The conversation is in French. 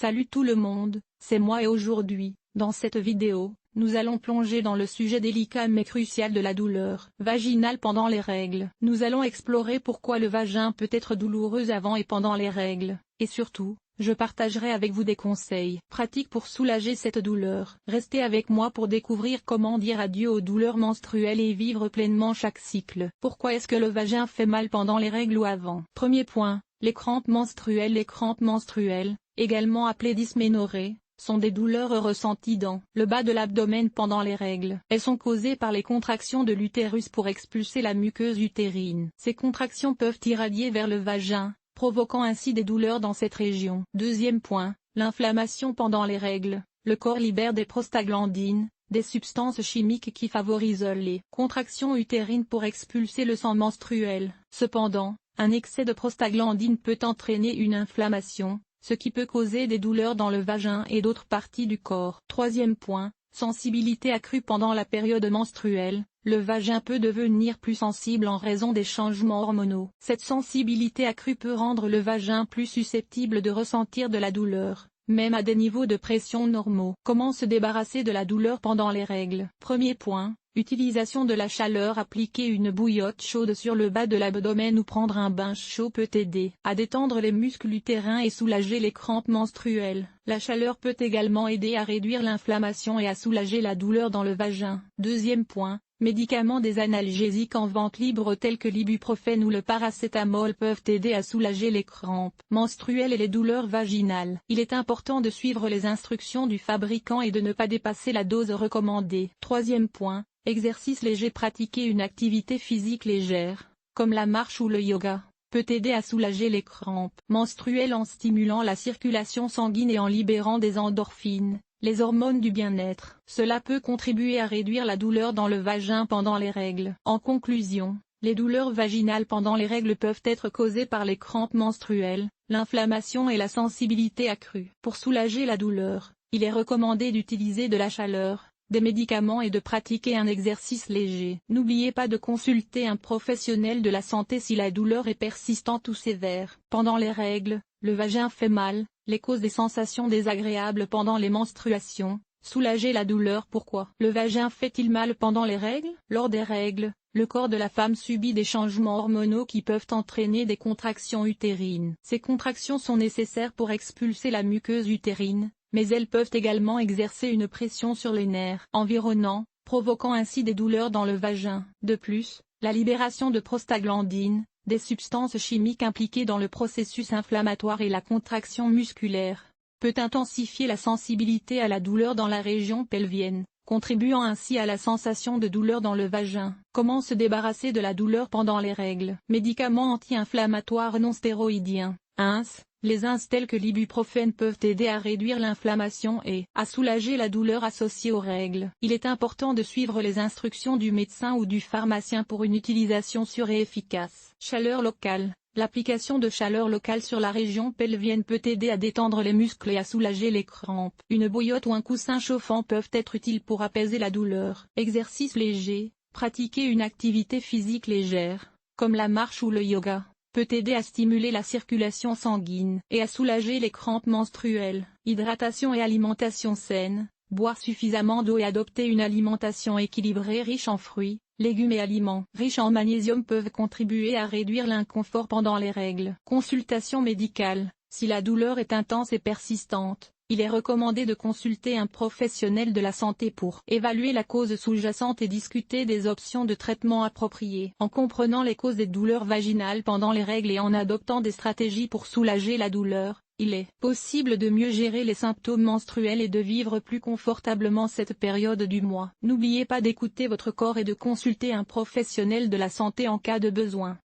Salut tout le monde, c'est moi et aujourd'hui, dans cette vidéo, nous allons plonger dans le sujet délicat mais crucial de la douleur vaginale pendant les règles. Nous allons explorer pourquoi le vagin peut être douloureux avant et pendant les règles, et surtout, je partagerai avec vous des conseils pratiques pour soulager cette douleur. Restez avec moi pour découvrir comment dire adieu aux douleurs menstruelles et vivre pleinement chaque cycle. Pourquoi est-ce que le vagin fait mal pendant les règles ou avant? Premier point, les crampes menstruelles. Les crampes menstruelles, également appelées dysménorrhée, sont des douleurs ressenties dans le bas de l'abdomen pendant les règles. Elles sont causées par les contractions de l'utérus pour expulser la muqueuse utérine. Ces contractions peuvent irradier vers le vagin, provoquant ainsi des douleurs dans cette région. Deuxième point, l'inflammation pendant les règles. Le corps libère des prostaglandines, des substances chimiques qui favorisent les contractions utérines pour expulser le sang menstruel. Cependant, un excès de prostaglandines peut entraîner une inflammation, ce qui peut causer des douleurs dans le vagin et d'autres parties du corps. Troisième point, sensibilité accrue pendant la période menstruelle. Le vagin peut devenir plus sensible en raison des changements hormonaux. Cette sensibilité accrue peut rendre le vagin plus susceptible de ressentir de la douleur, même à des niveaux de pression normaux. Comment se débarrasser de la douleur pendant les règles? Premier point, utilisation de la chaleur. Appliquer une bouillotte chaude sur le bas de l'abdomen ou prendre un bain chaud peut aider à détendre les muscles utérins et soulager les crampes menstruelles. La chaleur peut également aider à réduire l'inflammation et à soulager la douleur dans le vagin. Deuxième point, médicaments. Des analgésiques en vente libre tels que l'ibuprofène ou le paracétamol peuvent aider à soulager les crampes menstruelles et les douleurs vaginales. Il est important de suivre les instructions du fabricant et de ne pas dépasser la dose recommandée. Troisième point, exercice léger. Pratiquer une activité physique légère, comme la marche ou le yoga, peut aider à soulager les crampes menstruelles en stimulant la circulation sanguine et en libérant des endorphines, les hormones du bien-être. Cela peut contribuer à réduire la douleur dans le vagin pendant les règles. En conclusion, les douleurs vaginales pendant les règles peuvent être causées par les crampes menstruelles, l'inflammation et la sensibilité accrue. Pour soulager la douleur, il est recommandé d'utiliser de la chaleur, des médicaments et de pratiquer un exercice léger. N'oubliez pas de consulter un professionnel de la santé si la douleur est persistante ou sévère. Pendant les règles, le vagin fait mal. Les causes des sensations désagréables pendant les menstruations. Soulager la douleur. Pourquoi le vagin fait-il mal pendant les règles? Lors des règles, le corps de la femme subit des changements hormonaux qui peuvent entraîner des contractions utérines. Ces contractions sont nécessaires pour expulser la muqueuse utérine, mais elles peuvent également exercer une pression sur les nerfs environnants, provoquant ainsi des douleurs dans le vagin. De plus, la libération de prostaglandines, des substances chimiques impliquées dans le processus inflammatoire et la contraction musculaire, peut intensifier la sensibilité à la douleur dans la région pelvienne, contribuant ainsi à la sensation de douleur dans le vagin. Comment se débarrasser de la douleur pendant les règles? Médicaments anti-inflammatoires non stéroïdiens. Les INS tels que l'ibuprofène peuvent aider à réduire l'inflammation et à soulager la douleur associée aux règles. Il est important de suivre les instructions du médecin ou du pharmacien pour une utilisation sûre et efficace. Chaleur locale. L'application de chaleur locale sur la région pelvienne peut aider à détendre les muscles et à soulager les crampes. Une bouillotte ou un coussin chauffant peuvent être utiles pour apaiser la douleur. Exercice léger. Pratiquer une activité physique légère, comme la marche ou le yoga, peut aider à stimuler la circulation sanguine et à soulager les crampes menstruelles. Hydratation et alimentation saine. Boire suffisamment d'eau et adopter une alimentation équilibrée riche en fruits, légumes et aliments riches en magnésium peuvent contribuer à réduire l'inconfort pendant les règles. Consultation médicale. Si la douleur est intense et persistante, il est recommandé de consulter un professionnel de la santé pour évaluer la cause sous-jacente et discuter des options de traitement appropriées. En comprenant les causes des douleurs vaginales pendant les règles et en adoptant des stratégies pour soulager la douleur, il est possible de mieux gérer les symptômes menstruels et de vivre plus confortablement cette période du mois. N'oubliez pas d'écouter votre corps et de consulter un professionnel de la santé en cas de besoin.